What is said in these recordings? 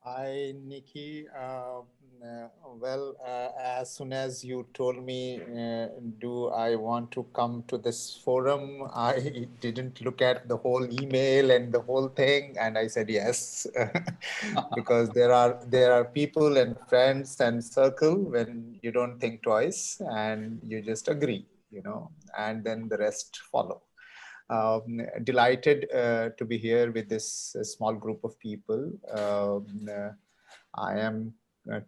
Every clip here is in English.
Hi, Nikki. As soon as you told me, do I want to come to this forum, I didn't look at the whole email and the whole thing, and I said yes, because there are people and friends and circle when you don't think twice and you just agree, and then the rest follow. Delighted to be here with this small group of people. I am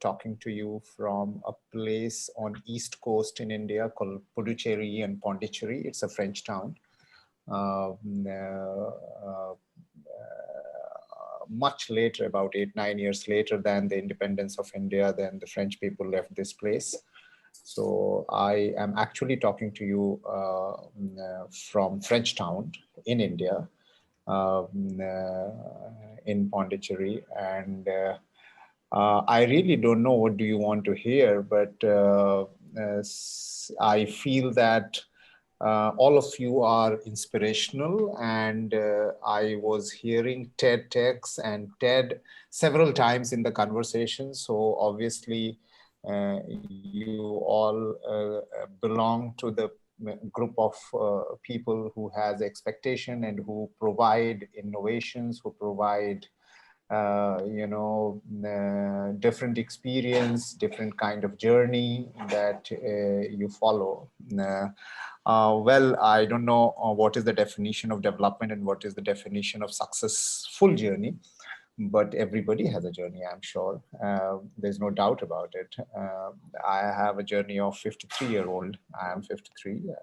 talking to you from a place on East Coast in India called Puducherry and Pondicherry. It's a French town. Much later, about 8-9 years later than the independence of India, then the French people left this place. So I am actually talking to you from French town in India, in Pondicherry, and I really don't know what do you want to hear, but I feel that all of you are inspirational, and I was hearing TED Talks and TED several times in the conversation. So obviously, you all belong to the group of people who has expectation and who provide innovations, who provide different experience, different kind of journey that you follow. I don't know what is the definition of development and what is the definition of successful journey, but everybody has a journey, I'm sure. There's no doubt about it. I have a journey of 53-year-old. I am 53.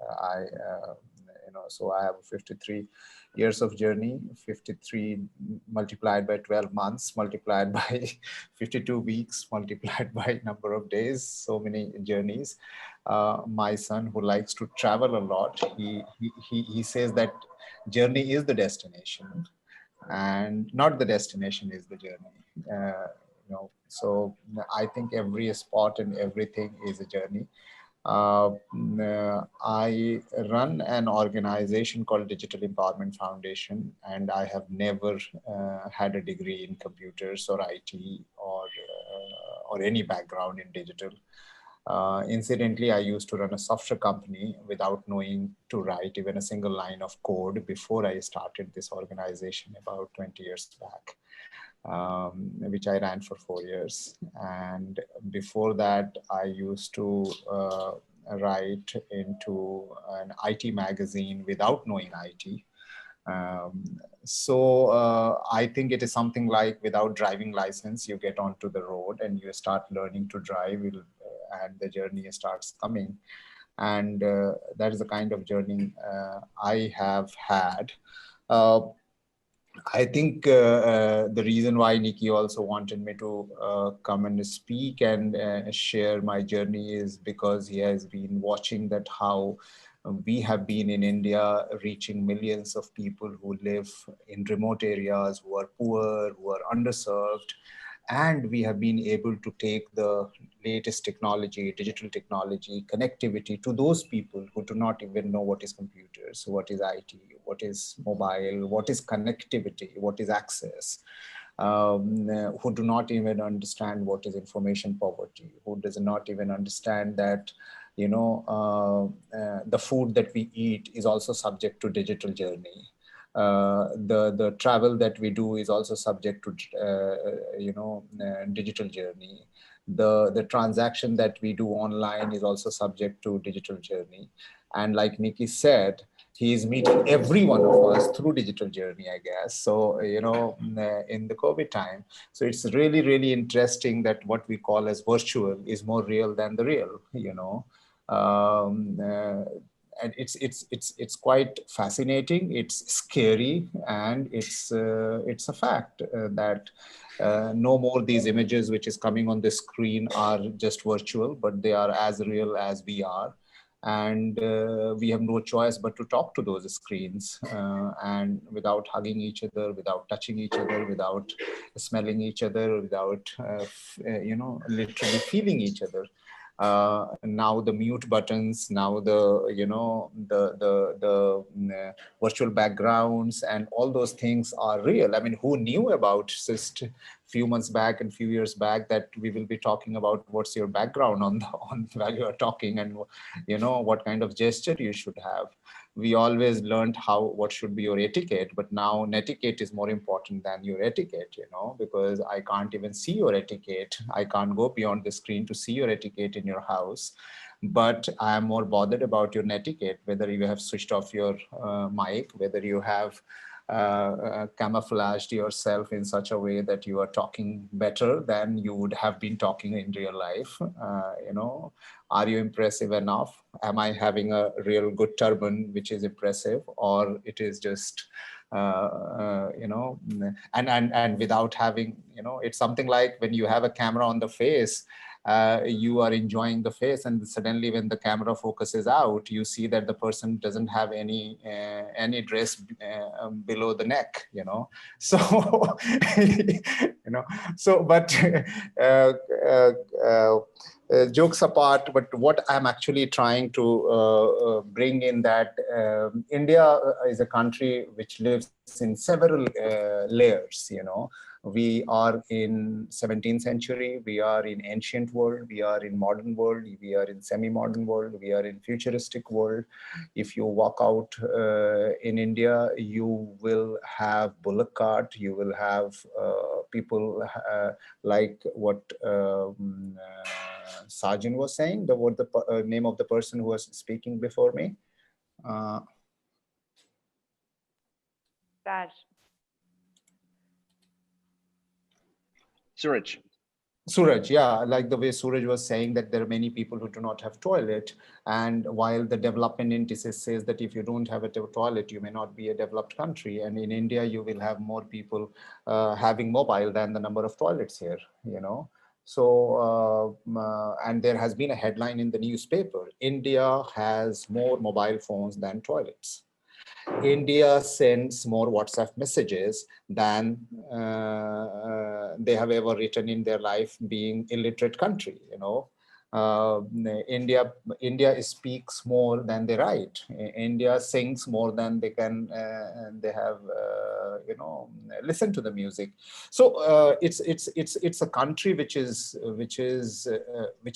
So I have 53 years of journey, 53 multiplied by 12 months, multiplied by 52 weeks, multiplied by number of days, so many journeys. My son, who likes to travel a lot, he says that journey is the destination and not the destination is the journey. So I think every spot and everything is a journey. I run an organization called Digital Empowerment Foundation, and I have never had a degree in computers or IT or any background in digital. Incidentally, I used to run a software company without knowing to write even a single line of code before I started this organization about 20 years back, which I ran for 4 years. And before that, I used to write into an IT magazine without knowing IT. I think it is something like without driving license, you get onto the road and you start learning to drive, and the journey starts coming. And that is the kind of journey I have had. I think the reason why Nikki also wanted me to come and speak and share my journey is because he has been watching that how we have been in India reaching millions of people who live in remote areas, who are poor, who are underserved. And we have been able to take the latest technology, digital technology, connectivity to those people who do not even know what is computers, what is IT, what is mobile, what is connectivity, what is access, who do not even understand what is information poverty, who does not even understand that the food that we eat is also subject to digital journey. The travel that we do is also subject to digital journey. The transaction that we do online is also subject to digital journey. And like Nikki said, he is meeting every one of us through digital journey, I guess. So, in the COVID time. So it's really, really interesting that what we call as virtual is more real than the real, and it's quite fascinating. It's scary, and it's a fact that no more these images which is coming on the screen are just virtual, but they are as real as we are. And we have no choice but to talk to those screens, and without hugging each other, without touching each other, without smelling each other, without literally feeling each other. Now the mute buttons, now the virtual backgrounds and all those things are real. I mean, who knew about just few months back and few years back that we will be talking about what's your background on while you are talking, and what kind of gesture you should have. We always learned what should be your etiquette, but now netiquette is more important than your etiquette, because I can't even see your etiquette. I can't go beyond the screen to see your etiquette in your house. But I am more bothered about your netiquette, whether you have switched off your mic, whether you have camouflaged yourself in such a way that you are talking better than you would have been talking in real life. Are you impressive enough? Am I having a real good turban which is impressive, or it is just and without having, it's something like when you have a camera on the face, you are enjoying the face, and suddenly when the camera focuses out, you see that the person doesn't have any dress below the neck, so but uh, uh, uh, jokes apart, but what I'm actually trying to bring in that India is a country which lives in several layers. We are in 17th century, we are in ancient world, we are in modern world, we are in semi-modern world, we are in futuristic world. If you walk out in India, you will have bullock cart, you will have people like what Sajin was saying, what the name of the person who was speaking before me? Uh, That Suraj. Suraj, yeah, like the way Suraj was saying that there are many people who do not have toilet, and while the development indices says that if you don't have a toilet, you may not be a developed country. And in India, you will have more people having mobile than the number of toilets here. So, and there has been a headline in the newspaper: India has more mobile phones than toilets. India sends more WhatsApp messages than they have ever written in their life, being illiterate country. Uh, India India speaks more than they write. India sings more than they can. They have listen to the music. So it's a country which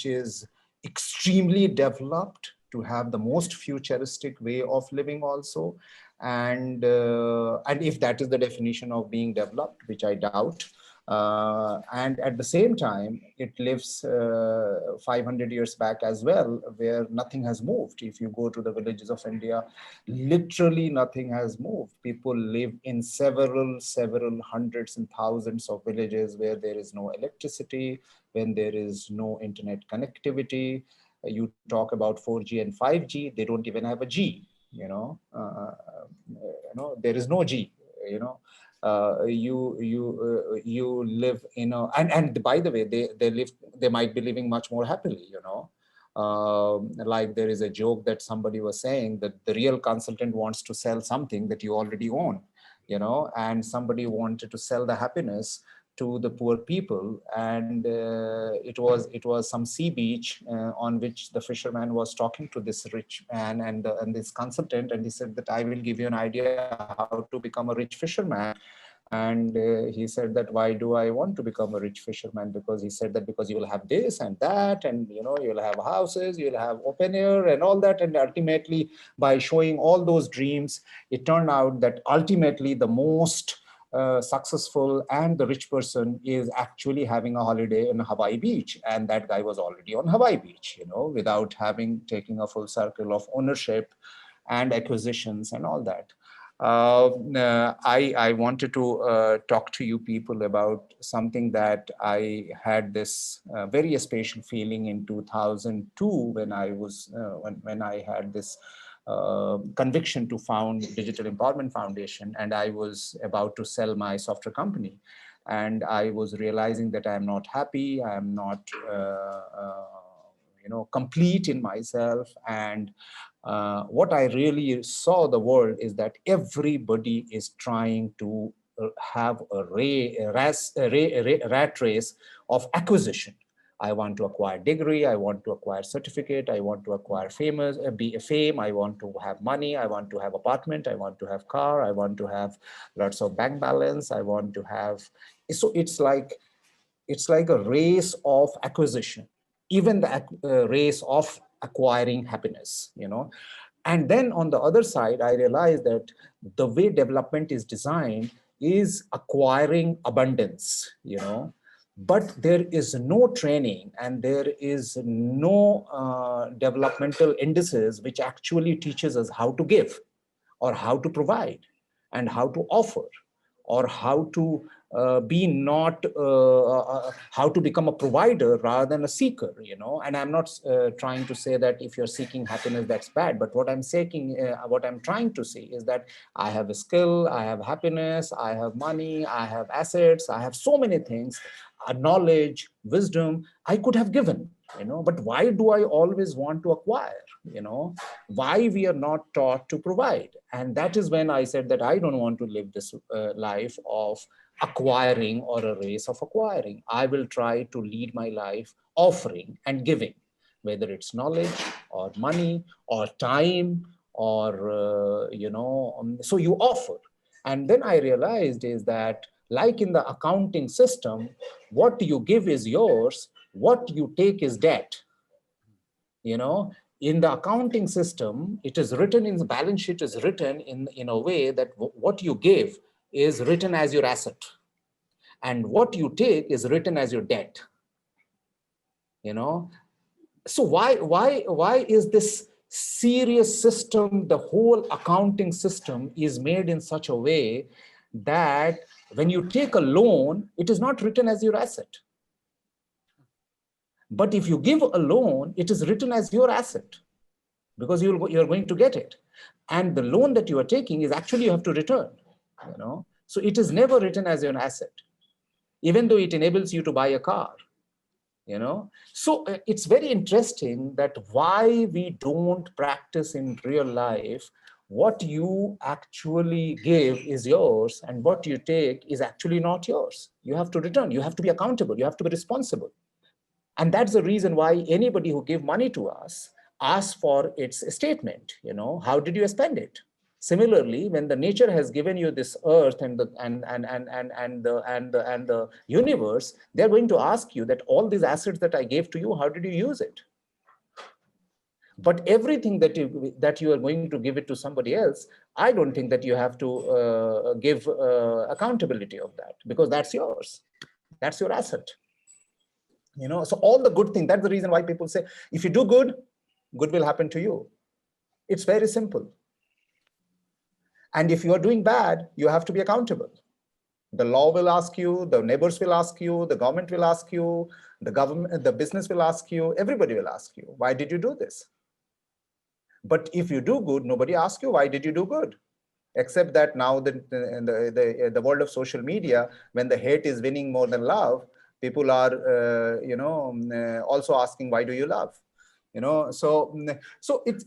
is extremely developed, to have the most futuristic way of living also. And if that is the definition of being developed, which I doubt, and at the same time it lives 500 years back as well, where nothing has moved. If you go to the villages of India, literally nothing has moved. People live in several hundreds and thousands of villages where there is no electricity, when there is no internet connectivity. You talk about 4G and 5G, they don't even have a G. There is no G. You live in a, and by the way, they might be living much more happily. Like there is a joke that somebody was saying that the real consultant wants to sell something that you already own, and somebody wanted to sell the happiness to the poor people. And it was some sea beach on which the fisherman was talking to this rich man and this consultant, and he said that I will give you an idea how to become a rich fisherman. And he said that, why do I want to become a rich fisherman? Because he said that because you will have this and that, and you'll have houses, you'll have open air and all that. And ultimately, by showing all those dreams, it turned out that ultimately the most successful and the rich person is actually having a holiday in Hawaii Beach, and that guy was already on Hawaii Beach, without having taken a full circle of ownership and acquisitions and all that. I wanted to talk to you people about something that I had this very special feeling in 2002 when I was when I had this conviction to found Digital Empowerment Foundation, and I was about to sell my software company, and I was realizing that I am not happy, I am not complete in myself. And what I really saw the world is that everybody is trying to have a rat race of acquisition. I want to acquire degree, I want to acquire certificate, I want to acquire fame, I want to have money, I want to have apartment, I want to have car, I want to have lots of bank balance, I want to have, so it's like a race of acquisition, even the race of acquiring happiness, And then on the other side, I realized that the way development is designed is acquiring abundance, but there is no training and there is no developmental indices which actually teaches us how to give or how to provide and how to offer or how to be not how to become a provider rather than a seeker, And I'm not trying to say that if you're seeking happiness that's bad, but what I'm trying to say is that I have a skill, I have happiness, I have money, I have assets, I have so many things, knowledge, wisdom I could have given, But why do I always want to acquire? Why we are not taught to provide? And that is when I said that I don't want to live this life of acquiring or a race of acquiring. I will try to lead my life offering and giving, whether it's knowledge or money or time or, so you offer. And then I realized is that like in the accounting system, what you give is yours, what you take is debt. In the accounting system, it is written in the balance sheet is written in a way that what you give is written as your asset and what you take is written as your debt. So why is this serious system, the whole accounting system is made in such a way that when you take a loan, it is not written as your asset. But if you give a loan, it is written as your asset because you're going to get it. And the loan that you are taking is actually you have to return. So it is never written as an asset, even though it enables you to buy a car. So it's very interesting that why we don't practice in real life. What you actually give is yours and what you take is actually not yours. You have to return, you have to be accountable, you have to be responsible. And that's the reason why anybody who give money to us asks for its statement. How did you spend it? Similarly, when the nature has given you this earth and the universe, they're going to ask you that all these assets that I gave to you, how did you use it? But everything that you are going to give it to somebody else, I don't think that you have to give accountability of that because that's yours. That's your asset. So all the good things, that's the reason why people say, if you do good, good will happen to you. It's very simple. And if you are doing bad, you have to be accountable. The law will ask you, the neighbors will ask you, the government will ask you, the government, the business will ask you, everybody will ask you, why did you do this? But if you do good, nobody asks you, why did you do good? Except that now in the world of social media, when the hate is winning more than love, people are, also asking, why do you love? So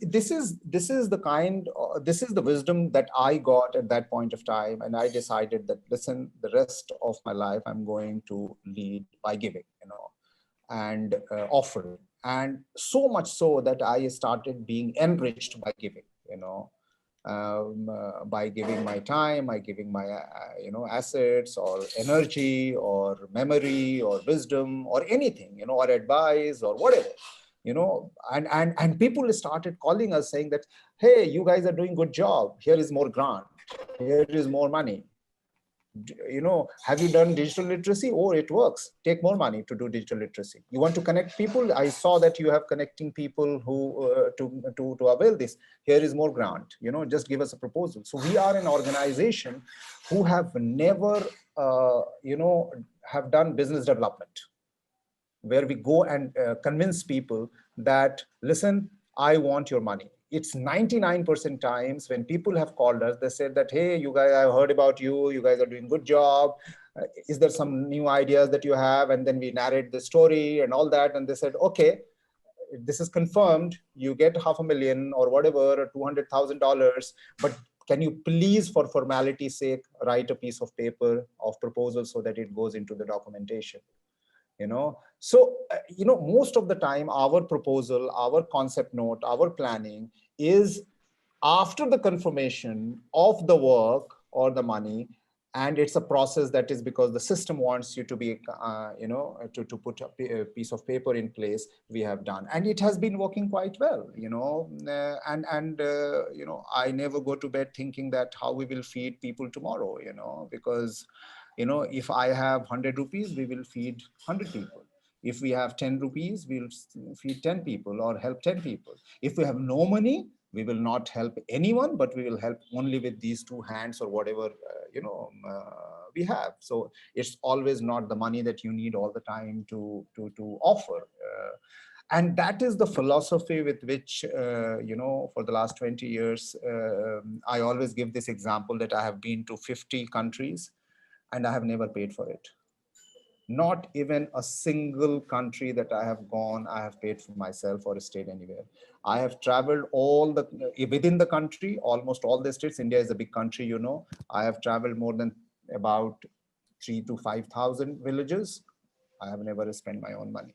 this is the wisdom that I got at that point of time. And I decided that, listen, the rest of my life, I'm going to lead by giving, and offering. And so much so that I started being enriched by giving, by giving my time, by giving my, assets or energy or memory or wisdom or anything, or advice or whatever. And people started calling us saying that, hey, you guys are doing good job. Here is more grant. Here is more money. Have you done digital literacy? Oh, it works. Take more money to do digital literacy. You want to connect people? I saw that you have connecting people who to avail this. Here is more grant. Just give us a proposal. So we are an organization who have never, have done business development, where we go and convince people that, listen, I want your money. It's 99% times when people have called us, they said that, hey, you guys, I've heard about you. You guys are doing good job. Is there some new ideas that you have? And then we narrate the story and all that. And they said, okay, this is confirmed. You get $500,000 or whatever, $200,000. But can you please, for formality's sake, write a piece of paper of proposal so that it goes into the documentation? So most of the time our proposal, our concept note, our planning is after the confirmation of the work or the money, and it's a process that is because the system wants you to be to put a piece of paper in place. We have done, and it has been working quite well, I never go to bed thinking that how we will feed people tomorrow, because if I have 100 rupees, we will feed 100 people. If we have 10 rupees, we'll feed 10 people or help 10 people. If we have no money, we will not help anyone, but we will help only with these two hands or whatever we have. So it's always not the money that you need all the time to offer. And that is the philosophy with which for the last 20 years I always give this example that I have been to 50 countries and I have never paid for it. Not even a single country that I have gone, I have paid for myself or stayed anywhere. I have traveled within the country, almost all the states. India is a big country, I have traveled more than about 3,000 to 5,000 villages. I have never spent my own money,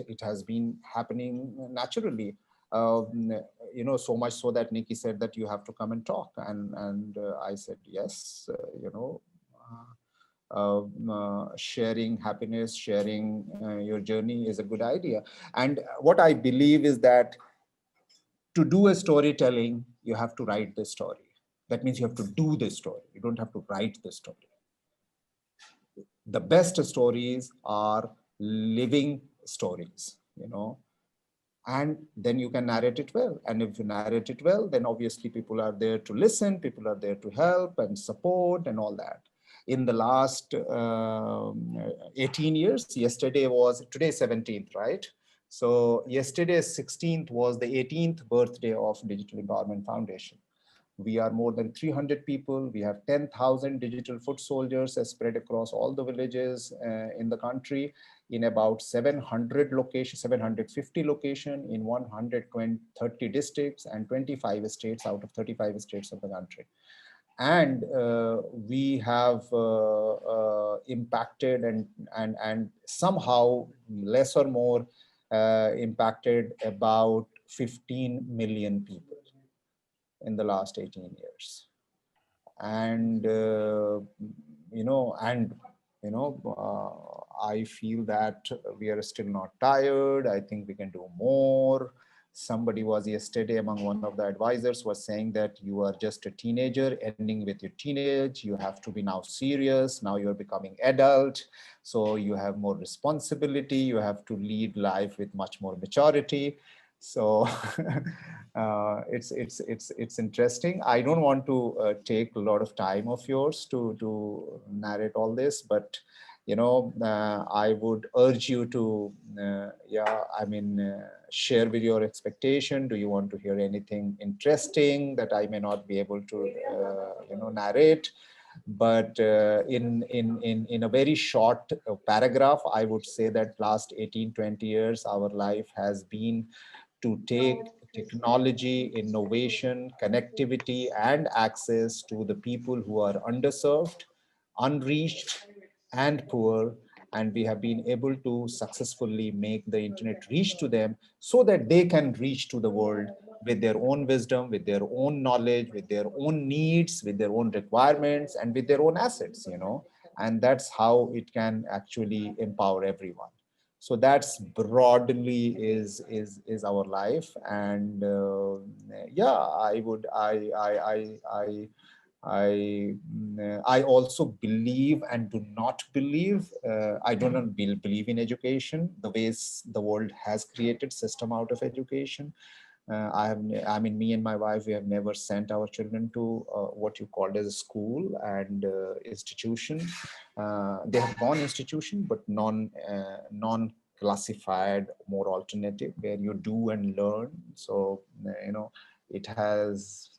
it has been happening naturally. So much so that Nikki said that you have to come and talk, and I said yes. Sharing happiness, sharing your journey is a good idea. And what I believe is that to do a storytelling, you have to write the story. That means you have to do the story. You don't have to write the story. The best stories are living stories, and then you can narrate it well. And if you narrate it well, then obviously people are there to listen, people are there to help and support and all that. In the last 18 years, today 17th, right? So yesterday 16th was the 18th birthday of Digital Empowerment Foundation. We are more than 300 people. We have 10,000 digital foot soldiers spread across all the villages in the country, in about 700 locations, 750 locations in 130 districts and 25 states out of 35 states of the country. And we have impacted and somehow less or more impacted about 15 million people in the last 18 years. And I feel that we are still not tired. I think we can do more. Somebody was yesterday, among one of the advisors, was saying that you are just a teenager ending with your teenage. You have to be now serious. Now you're becoming adult. So you have more responsibility. You have to lead life with much more maturity. So it's interesting. I don't want to take a lot of time of yours to narrate all this, but I would urge you to share with your expectation. Do you want to hear anything interesting that I may not be able to narrate? But in a very short paragraph, I would say that last 18-20 years our life has been to take technology, innovation, connectivity, and access to the people who are underserved, unreached, and poor. And we have been able to successfully make the internet reach to them so that they can reach to the world with their own wisdom, with their own knowledge, with their own needs, with their own requirements, and with their own assets, And that's how it can actually empower everyone. So that's broadly is our life. And I also believe and do not believe. I do not believe in education the ways the world has created system out of education. Me and my wife, we have never sent our children to what you called as a school and institution. They have gone institution, but non-classified, more alternative, where you do and learn. So, it has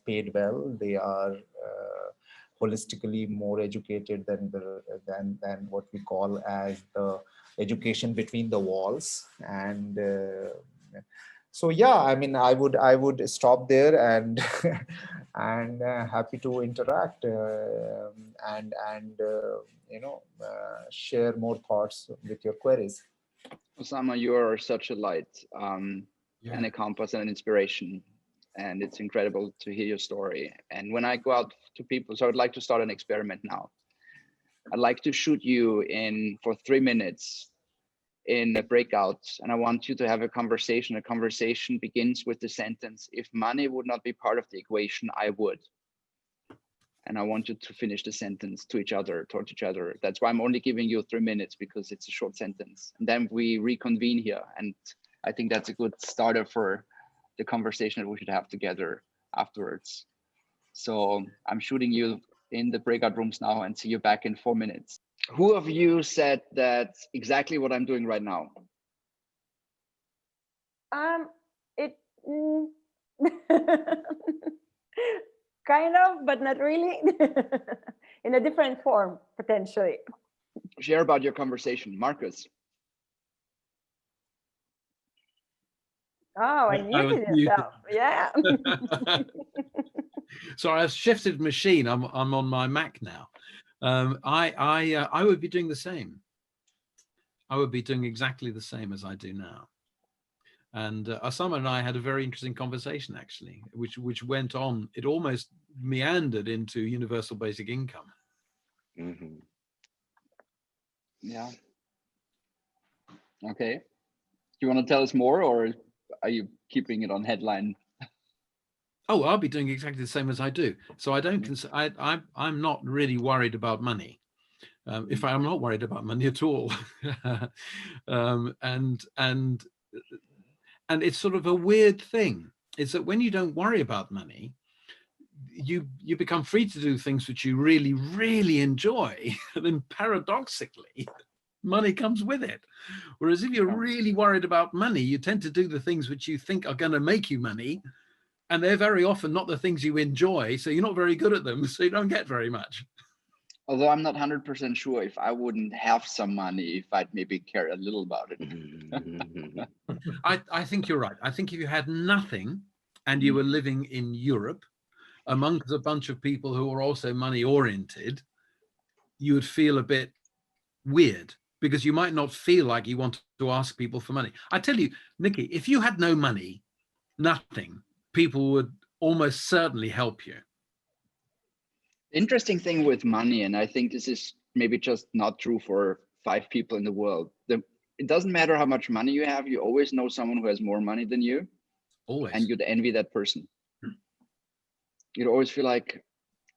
paid well. They are holistically more educated than what we call as the education between the walls. And so yeah, I would stop there and and happy to interact and share more thoughts with your queries. Osama, you are such a light and a compass and an inspiration. And it's incredible to hear your story. And when I go out to people, so I'd like to start an experiment now. I'd like to shoot you in for 3 minutes in a breakout, and I want you to have a conversation. A conversation begins with the sentence, if money would not be part of the equation, I would. And I want you to finish the sentence to each other, towards each other. That's why I'm only giving you 3 minutes, because it's a short sentence. And then we reconvene here. And I think that's a good starter for the conversation that we should have together afterwards. So I'm shooting you in the breakout rooms now, and see you back in 4 minutes. Who of you said that's exactly what I'm doing right now? Kind of, but not really. In a different form, potentially. Share about your conversation, Marcus. Oh, I muted yourself. Yeah. So I've shifted machine. I'm on my Mac now. I would be doing the same. I would be doing exactly the same as I do now. And Osama and I had a very interesting conversation, actually, which went on. It almost meandered into universal basic income. Mm-hmm. Yeah. Okay. Do you want to tell us more, or are you keeping it on headline? Oh, I'll be doing exactly the same as I do. So I don't. I'm not really worried about money. If I'm not worried about money at all, and it's sort of a weird thing. It's that when you don't worry about money, you become free to do things which you really, really enjoy. And then paradoxically, money comes with it. Whereas if you're really worried about money, you tend to do the things which you think are going to make you money. And they're very often not the things you enjoy. So you're not very good at them. So you don't get very much. Although I'm not 100% sure if I wouldn't have some money, if I'd maybe care a little about it. I think you're right. I think if you had nothing and you were living in Europe amongst a bunch of people who are also money oriented, you would feel a bit weird, because you might not feel like you want to ask people for money. I tell you, Nikki, if you had no money, nothing, people would almost certainly help you. Interesting thing with money, and I think this is maybe just not true for 5 people in the world. It doesn't matter how much money you have, you always know someone who has more money than you. Always. And you'd envy that person. You'd always feel like,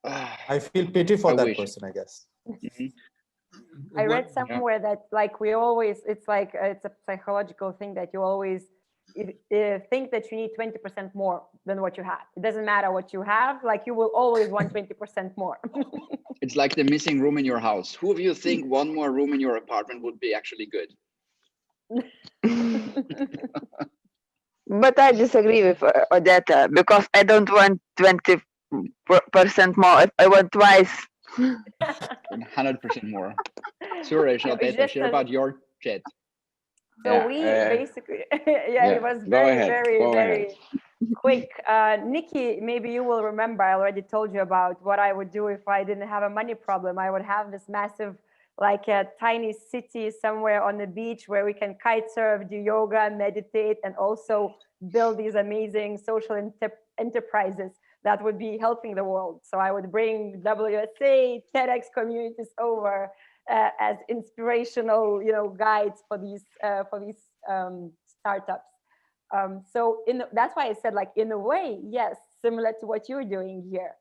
I feel pity for that person, I guess. I read somewhere that like we always, it's like it's a psychological thing that you always think that you need 20% more than what you have. It doesn't matter what you have, like you will always want 20% more. It's like the missing room in your house. Who of you think one more room in your apartment would be actually good? But I disagree with Odetta, because I don't want 20% more. If I want twice. 100% more. Suresh, Odetta, share about your jet. So we basically, it was very quick. Nikki, maybe you will remember, I already told you about what I would do if I didn't have a money problem. I would have this massive, like a tiny city somewhere on the beach where we can kite surf, do yoga, meditate, and also build these amazing social enterprises that would be helping the world. So I would bring WSA, TEDx communities over as inspirational, guides for these startups. So that's why I said, like, in a way, yes, similar to what you're doing here.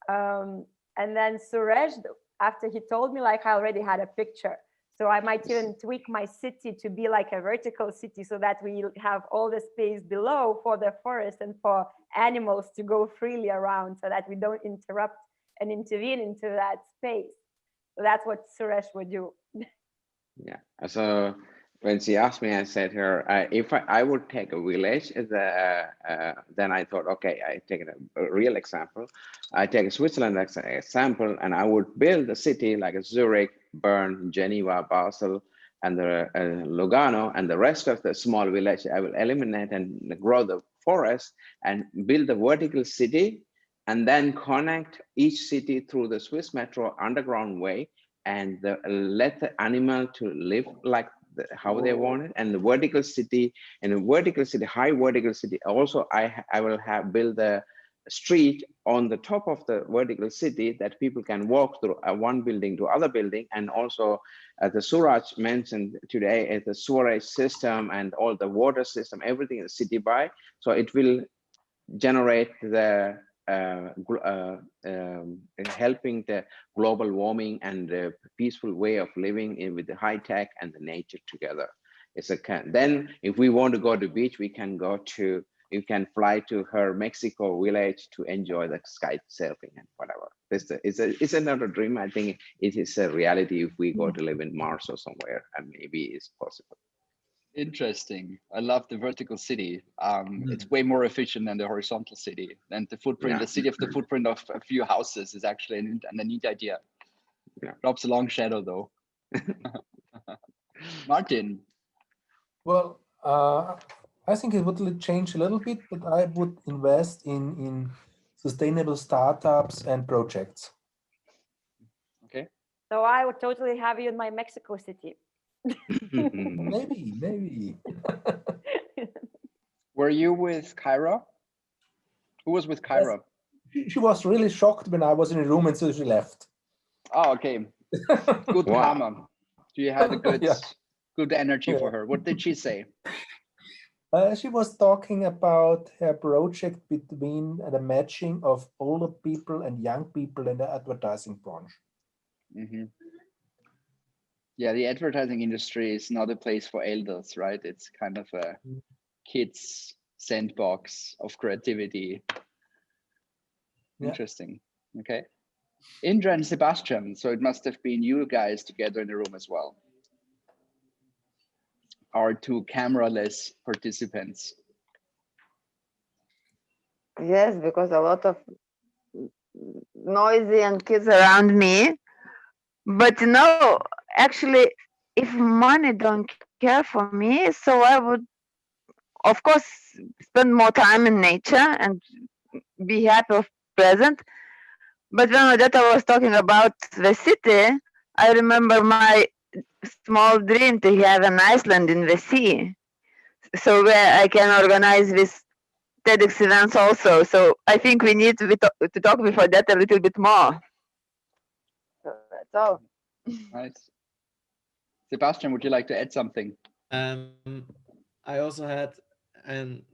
And then Suresh, after he told me, like, I already had a picture. So I might even tweak my city to be like a vertical city so that we have all the space below for the forest and for animals to go freely around so that we don't interrupt and intervene into that space. So that's what Suresh would do. Yeah. So when she asked me, I said to her, if I would take a village, then I thought, okay, I take a real example. I take Switzerland as an example, and I would build a city like Zurich, Bern, Geneva, Basel, and the Lugano, and the rest of the small village. I will eliminate and grow the forest and build a vertical city and then connect each city through the Swiss Metro underground way, and let the animal to live like how they want it. And the vertical city, and the vertical city, high vertical city, also I will have build a street on the top of the vertical city that people can walk through one building to other building. And also the Suraj mentioned today, the sewerage system and all the water system, everything is city by. So it will generate the helping the global warming and the peaceful way of living in with the high tech and the nature together. It's then if we want to go to beach, we can go to, you can fly to her Mexico village to enjoy the sky surfing and whatever. It's another dream. I think it is a reality if we go to live in Mars or somewhere, and maybe it's possible. Interesting. I love the vertical city. It's way more efficient than the horizontal city. And the footprint, the city of the footprint of a few houses is actually a neat idea. Drops a long shadow though. Martin. Well, I think it would change a little bit, but I would invest in sustainable startups and projects. Okay. So I would totally have you in my Mexico City. Maybe. Were you with Kyra? Who was with Kyra? Yes. She was really shocked when I was in the room, and so she left. Oh, okay. Good karma. Do you have a good, good energy for her? What did she say? She was talking about her project between the matching of older people and young people in the advertising branch. Mm-hmm. Yeah, the advertising industry is not a place for elders, right? It's kind of a kids' sandbox of creativity. Interesting. Okay. Indra and Sebastian. So it must have been you guys together in the room as well. Our two camera-less participants. Yes, because a lot of noisy and kids around me. But actually, if money don't care for me, so I would, of course, spend more time in nature and be happy of present. But when Odetta was talking about the city, I remember my small dream to have an island in the sea, so where I can organize this TEDx events also. So I think we need to talk before that a little bit more. So that's all. Nice. Sebastian, would you like to add something? I also had an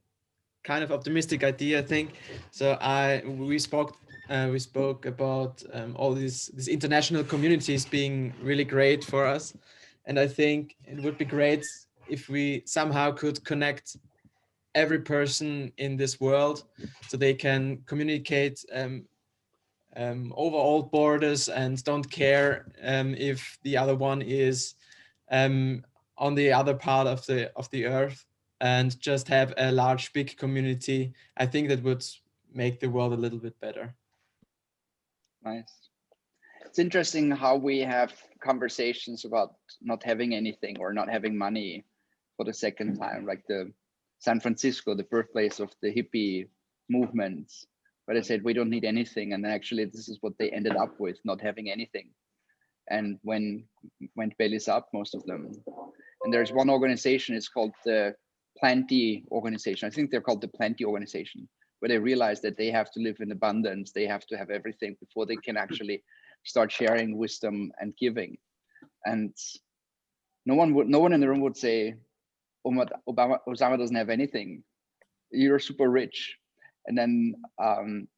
kind of optimistic idea, I think. So we spoke about all these international communities being really great for us, and I think it would be great if we somehow could connect every person in this world so they can communicate over all borders and don't care if the other one is on the other part of the earth, and just have a large big community. I think that would make the world a little bit better. Nice. It's interesting how we have conversations about not having anything or not having money for the second time, like the San Francisco, the birthplace of the hippie movements, where they said we don't need anything, and then actually this is what they ended up with, not having anything, and when went bellies up, most of them. And there's one organization, it's called the Plenty Organization. I think they're called the Plenty Organization, where they realize that they have to live in abundance, they have to have everything before they can actually start sharing wisdom and giving. And no one in the room would say, Osama doesn't have anything, you're super rich. And then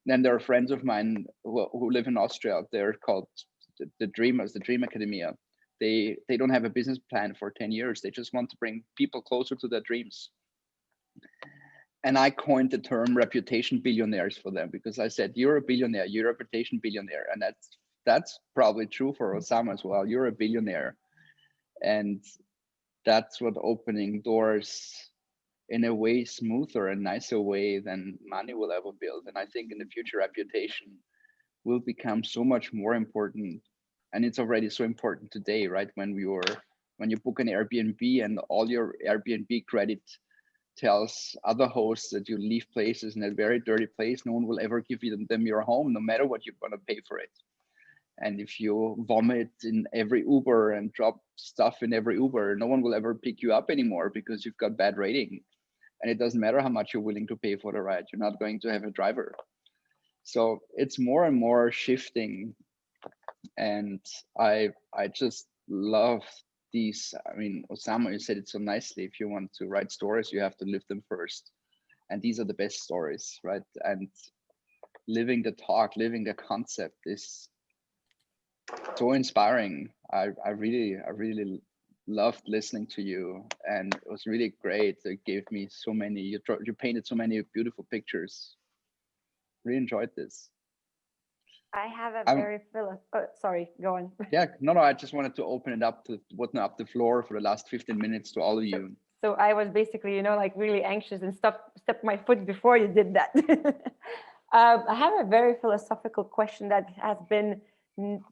there are friends of mine who live in Austria. They're called the Dreamers, the Dream Academia. They don't have a business plan for 10 years. They just want to bring people closer to their dreams. And I coined the term reputation billionaires for them, because I said, you're a billionaire, you're a reputation billionaire. And that's probably true for Osama as well. You're a billionaire. And that's what opening doors in a way smoother and nicer way than money will ever build. And I think in the future, reputation will become so much more important. And it's already so important today, right? When you book an Airbnb and all your Airbnb credit tells other hosts that you leave places in a very dirty place, no one will ever give them your home, no matter what you're going to pay for it. And if you vomit in every Uber and drop stuff in every Uber, no one will ever pick you up anymore because you've got bad rating. And it doesn't matter how much you're willing to pay for the ride, you're not going to have a driver. So it's more and more shifting. And I just love these. I mean, Osama, you said it so nicely. If you want to write stories, you have to live them first. And these are the best stories, right? And living the talk, living the concept is so inspiring. I really loved listening to you, and it was really great. It gave me so many, you painted so many beautiful pictures. Really enjoyed this. I have a very sorry, go on. Yeah, no, I just wanted to open up the floor for the last 15 minutes to all of you. So I was basically, like really anxious and stepped my foot before you did that. I have a very philosophical question that has been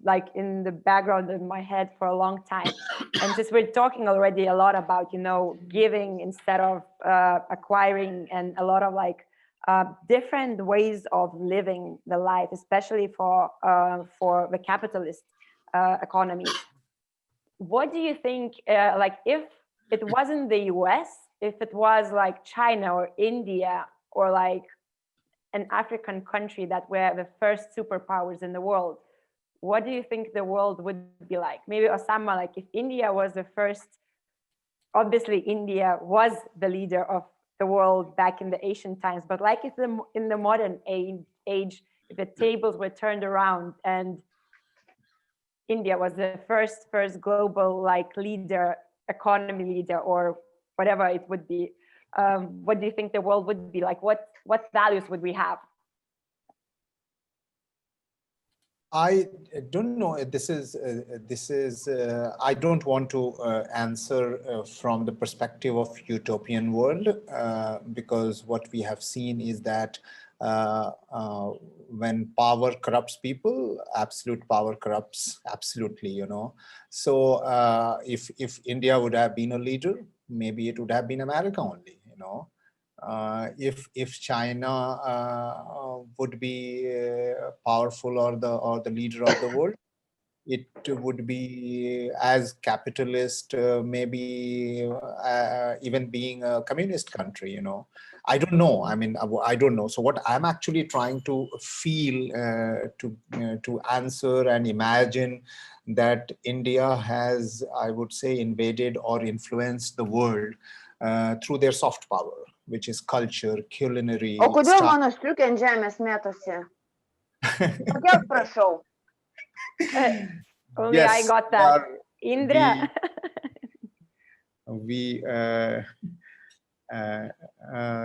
like in the background in my head for a long time. And just we're talking already a lot about, giving instead of acquiring, and a lot of like different ways of living the life, especially for the capitalist economy. What do you think, like if it wasn't the US, if it was like China or India or like an African country that were the first superpowers in the world, what do you think the world would be like? Maybe Osama, like if India was the first, obviously India was the leader of the world back in the ancient times, but like if in the modern age, if the tables were turned around and India was the first global like leader, economy leader, or whatever it would be, what do you think the world would be like? What values would we have? I don't know. This is. I don't want to answer from the perspective of utopian world, because what we have seen is that when power corrupts people, absolute power corrupts absolutely. So if India would have been a leader, maybe it would have been America only. If China would be powerful or the leader of the world, it would be as capitalist, maybe even being a communist country. I don't know. I mean, I don't know. So what I'm actually trying to feel to answer and imagine that India has, I would say, invaded or influenced the world through their soft power, which is culture, culinary. O kodėl mano striukė ant žemės mėtosi? Pakelk, prašau. Only yes, I got that. Indra.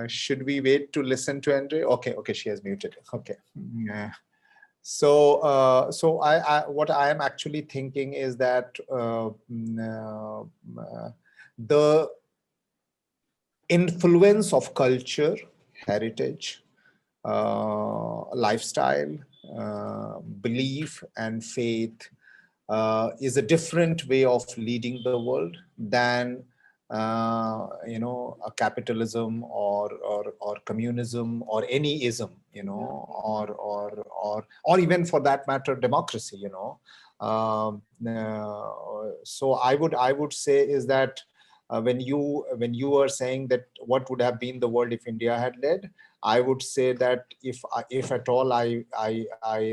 Should we wait to listen to Andre? Okay, she has muted. Okay. So what I am actually thinking is that the influence of culture, heritage, lifestyle, belief and faith is a different way of leading the world than a capitalism or communism or any ism, or even for that matter democracy. So I would say is that when you are saying that what would have been the world if India had led, I would say that if at all I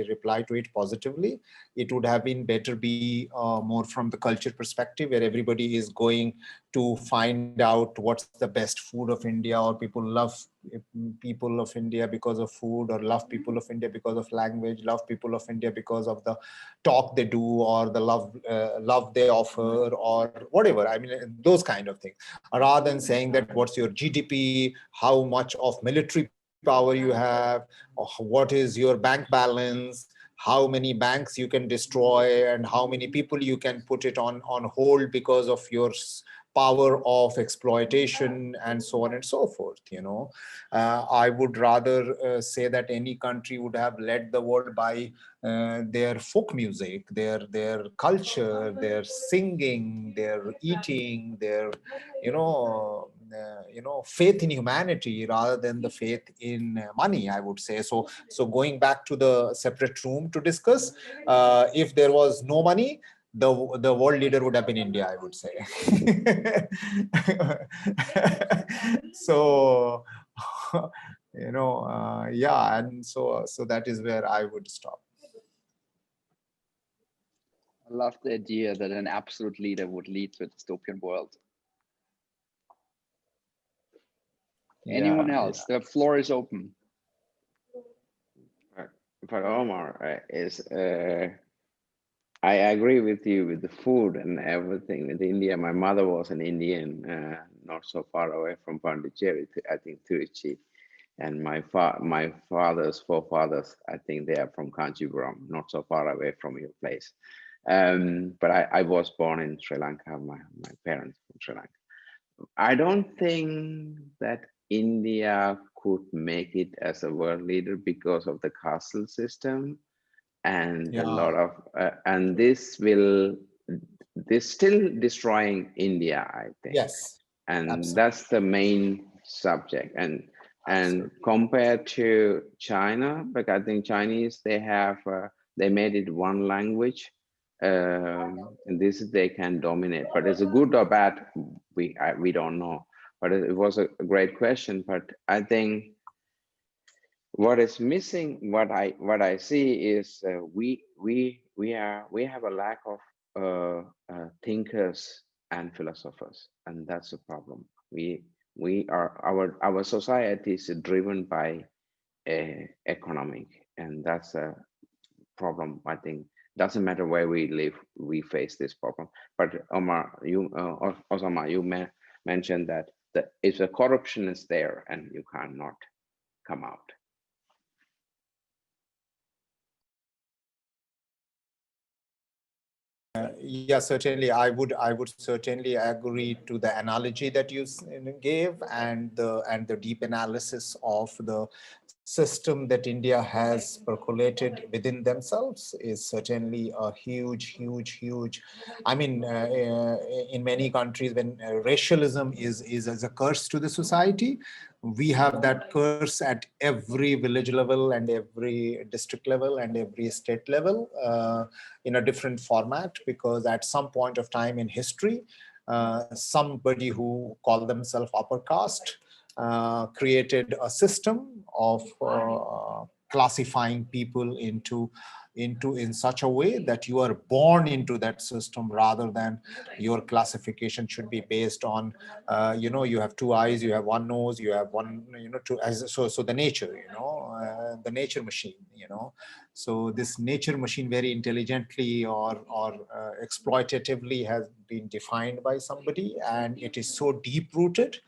reply to it positively, it would have been better be more from the culture perspective, where everybody is going to find out what's the best food of India, or people love people of India because of food, or love people of India because of language, love people of India because of the talk they do, or the love they offer, or whatever. I mean, those kind of things, rather than saying that what's your GDP, how much of military power you have, or what is your bank balance, how many banks you can destroy, and how many people you can put it on hold because of your power of exploitation, and so on and so forth. I would rather say that any country would have led the world by their folk music, their culture, their singing, their eating, their faith in humanity rather than the faith in money, I would say. So going back to the separate room to discuss, if there was no money, the world leader would have been India, I would say. So, yeah, and so that is where I would stop. I love the idea that an absolute leader would lead to a dystopian world. Anyone else? The floor is open. For Omar, I agree with you with the food and everything with India. My mother was an Indian, not so far away from Pondicherry, I think Tiruchi. And my father's forefathers, I think they are from Kanchipuram, not so far away from your place. But I was born in Sri Lanka, my parents from Sri Lanka. I don't think that India could make it as a world leader because of the castle system and a lot of, and this still destroying India, I think. Yes. And absolutely. That's the main subject. And compared to China, like I think Chinese, they have, they made it one language. And this they can dominate, but is it good or bad? We don't know. But it was a great question. But I think what is missing, what I see is we have a lack of thinkers and philosophers, and that's a problem. Our society is driven by economic, and that's a problem. I think doesn't matter where we live, we face this problem. But Omar, Osama, you mentioned that if the corruption is there and you cannot come out. Yeah, certainly. I would certainly agree to the analogy that you gave and the deep analysis of the system that India has percolated within themselves is certainly a huge. I mean, in many countries, when racialism is as a curse to the society, we have that curse at every village level and every district level and every state level in a different format, because at some point of time in history, somebody who called themselves upper caste created a system of classifying people into in such a way that you are born into that system, rather than your classification should be based on you have two eyes, you have one nose, you have one two, so the nature, the nature machine, so this nature machine very intelligently or exploitatively has been defined by somebody, and it is so deep rooted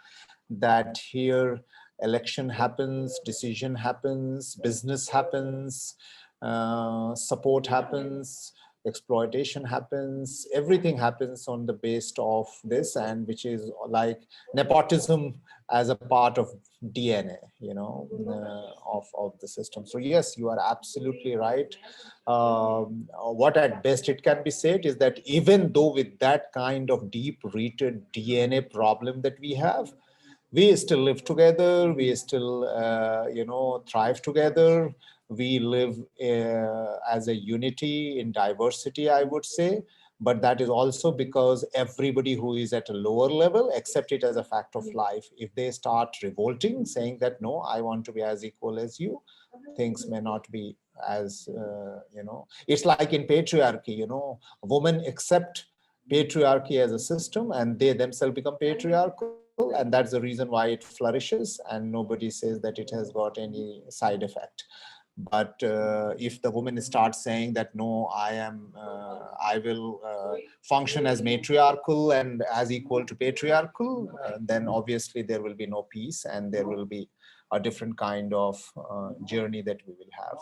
that here election happens, decision happens, business happens, support happens, exploitation happens, everything happens on the base of this, and which is like nepotism as a part of DNA, of the system. So yes, you are absolutely right. What at best it can be said is that even though with that kind of deep-rooted DNA problem that we have, we still live together, we still thrive together, we live as a unity in diversity, I would say. But that is also because everybody who is at a lower level accept it as a fact of life. If they start revolting, saying that no, I want to be as equal as you, things may not be as it's like in patriarchy, women accept patriarchy as a system and they themselves become patriarchal, and that's the reason why it flourishes, and nobody says that it has got any side effect. But if the woman starts saying that no, I will function as matriarchal and as equal to patriarchal, then obviously there will be no peace, and there will be a different kind of journey that we will have.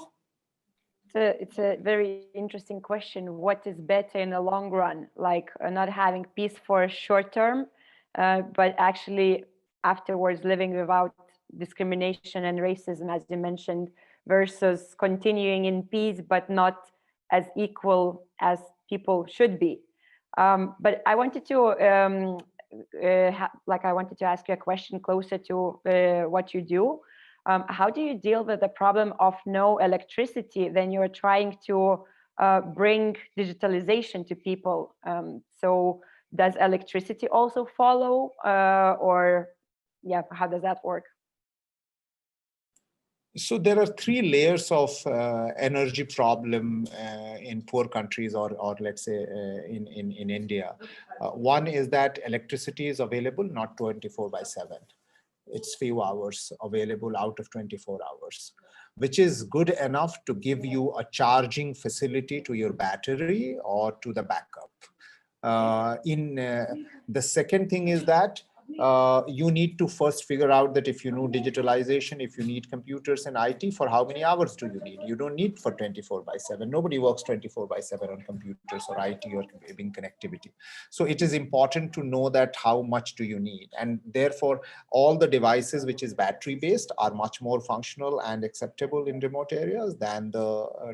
It's a very interesting question. What is better in the long run? Like not having peace for a short term, but actually afterwards living without discrimination and racism, as you mentioned, versus continuing in peace, but not as equal as people should be. But I wanted to like I wanted to ask you a question closer to what you do. How do you deal with the problem of no electricity? Then you're trying to bring digitalization to people. So does electricity also follow, or yeah, how does that work? So there are three layers of energy problem in poor countries, or let's say in India. One is that electricity is available not 24/7. It's few hours available out of 24 hours, which is good enough to give you a charging facility to your battery or to the backup. The second thing is that you need to first figure out that if you know digitalization, if you need computers and IT, for how many hours do you need? You don't need for 24/7. Nobody works 24/7 on computers or IT or having connectivity. So it is important to know that how much do you need. And therefore, all the devices which is battery based are much more functional and acceptable in remote areas than the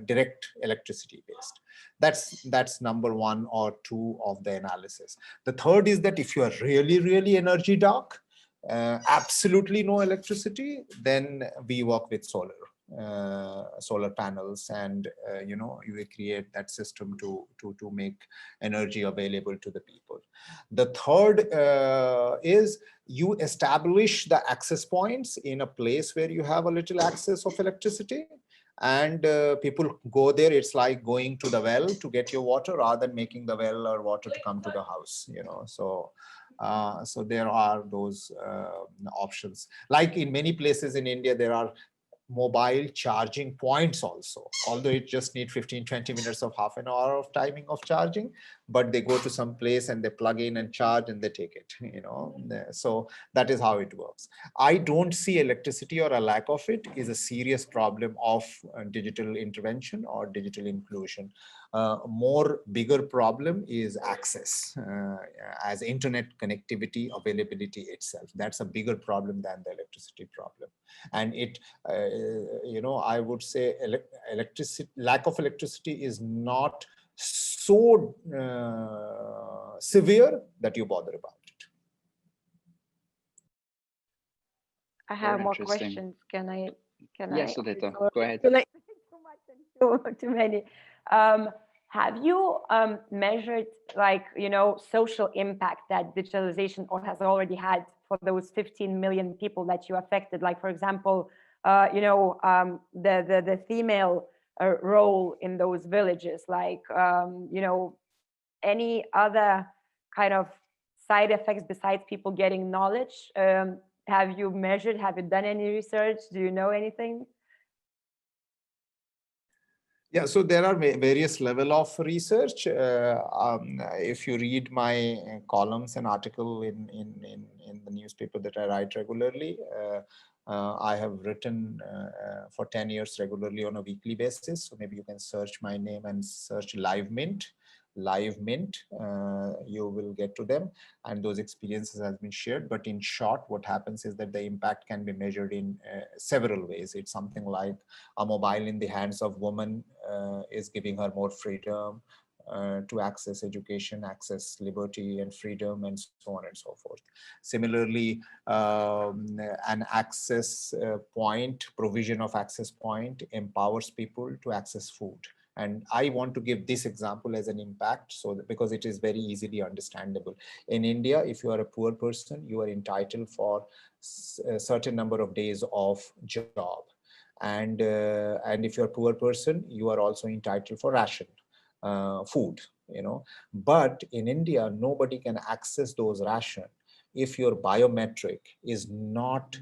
direct electricity based. That's number one or two of the analysis. The third is that if you are really, really energy dark, absolutely no electricity, then we work with solar panels, and you will create that system to make energy available to the people. The third is you establish the access points in a place where you have a little access of electricity. And people go there. It's like going to the well to get your water rather than making the well or water to come to the house, so there are those options. Like in many places in India, there are mobile charging points also, although it just need 15-20 minutes of half an hour of timing of charging, but they go to some place and they plug in and charge and they take it, so that is how it works. I don't see electricity or a lack of it is a serious problem of digital intervention or digital inclusion. More bigger problem is access, as internet connectivity availability itself. That's a bigger problem than the electricity problem. And it I would say lack of electricity is not so severe that you bother about it. I have more questions. Can I? Yes, Odeta, go ahead. Too much and too many. Have you measured, like, social impact that digitalization has already had for those 15 million people that you affected? Like, for example, the female role in those villages, like, any other kind of side effects besides people getting knowledge? Have you measured? Have you done any research? Do you know anything? Yeah, so there are various level of research. If you read my columns and article in the newspaper that I write regularly, I have written for 10 years regularly on a weekly basis. So maybe you can search my name and search Live Mint, you will get to them, and those experiences has been shared. But in short, what happens is that the impact can be measured in several ways. It's something like a mobile in the hands of woman is giving her more freedom to access education, access liberty and freedom, and so on and so forth. Similarly, an access point, provision of access point empowers people to access food. And I want to give this example as an impact, because it is very easily understandable. In India, if you are a poor person, you are entitled for a certain number of days of job. And if you're a poor person, you are also entitled for ration, food, But in India, nobody can access those ration if your biometric is not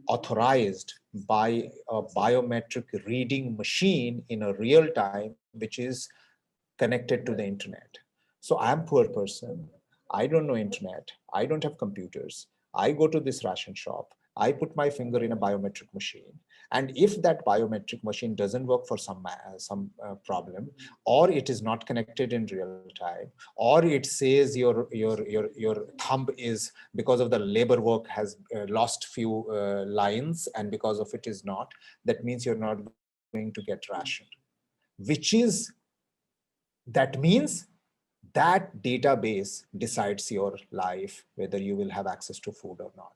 authorized by a biometric reading machine in a real time, which is connected to the internet. So I'm a poor person. I don't know internet. I don't have computers. I go to this ration shop. I put my finger in a biometric machine. And if that biometric machine doesn't work for some problem, or it is not connected in real time, or it says your thumb is, because of the labor work, has lost few lines, and because of it is not, that means you're not going to get ration, that means that database decides your life, whether you will have access to food or not.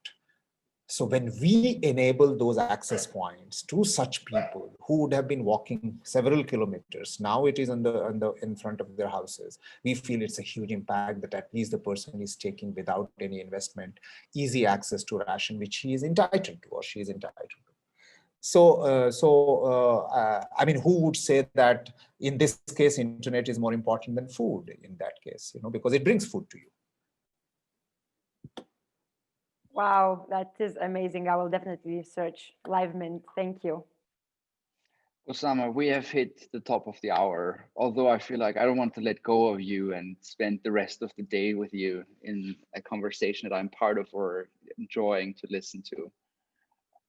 So when we enable those access points to such people who would have been walking several kilometers, now it is in front of their houses, we feel it's a huge impact that at least the person is taking without any investment, easy access to ration, which he is entitled to or she is entitled to. I mean, who would say that in this case, internet is more important than food in that case, because it brings food to you. Wow, that is amazing. I will definitely search LiveMint. Thank you. Osama, we have hit the top of the hour, although I feel like I don't want to let go of you and spend the rest of the day with you in a conversation that I'm part of or enjoying to listen to.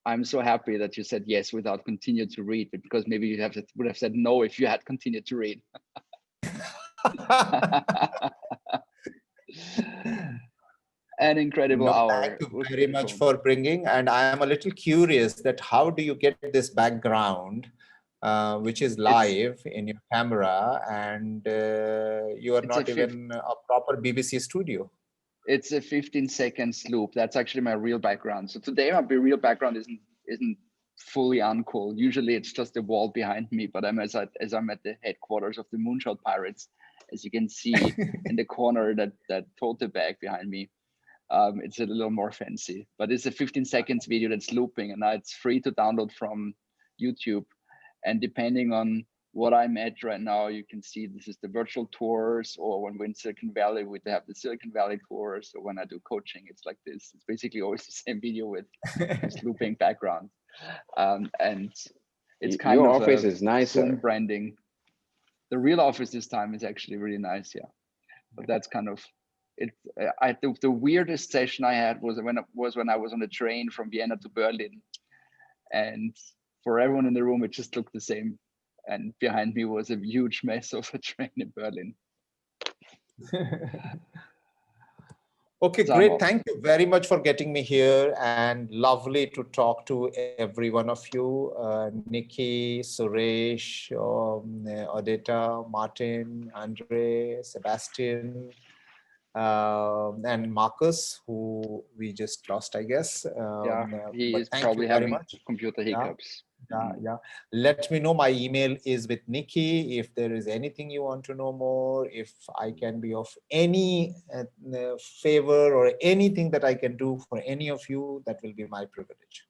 I'm so happy that you said yes without continue to read, because maybe you would have said no if you had continued to read. An incredible hour. Thank you very much for bringing. And I am a little curious that how do you get this background, which is live in your camera, and you are not even a proper BBC studio. It's a 15-second loop. That's actually my real background. So today my real background isn't fully uncool. Usually it's just a wall behind me, but as I'm at the headquarters of the Moonshot Pirates, as you can see in the corner, that tote bag behind me. It's a little more fancy, but it's a 15 seconds video that's looping, and it's free to download from YouTube. And depending on what I'm at right now, you can see this is the virtual tours, or when we're in Silicon Valley, we have the Silicon Valley tours. So when I do coaching, it's like this. It's basically always the same video with this looping background. And it's kind your of office is nicer. branding. The real office this time is actually really nice, yeah. But that's kind of it. The weirdest session I had was when I was on a train from Vienna to Berlin, and for everyone in the room, it just looked the same. And behind me was a huge mess of a train in Berlin. Okay, great. Thank you very much for getting me here, and lovely to talk to every one of you. Nikki, Suresh, Odeta, Martin, Andre, Sebastian, and Marcus, who we just lost, I guess. He is probably having computer hiccups. Yeah. Let me know. My email is with Nikki. If there is anything you want to know more, if I can be of any favor or anything that I can do for any of you, that will be my privilege.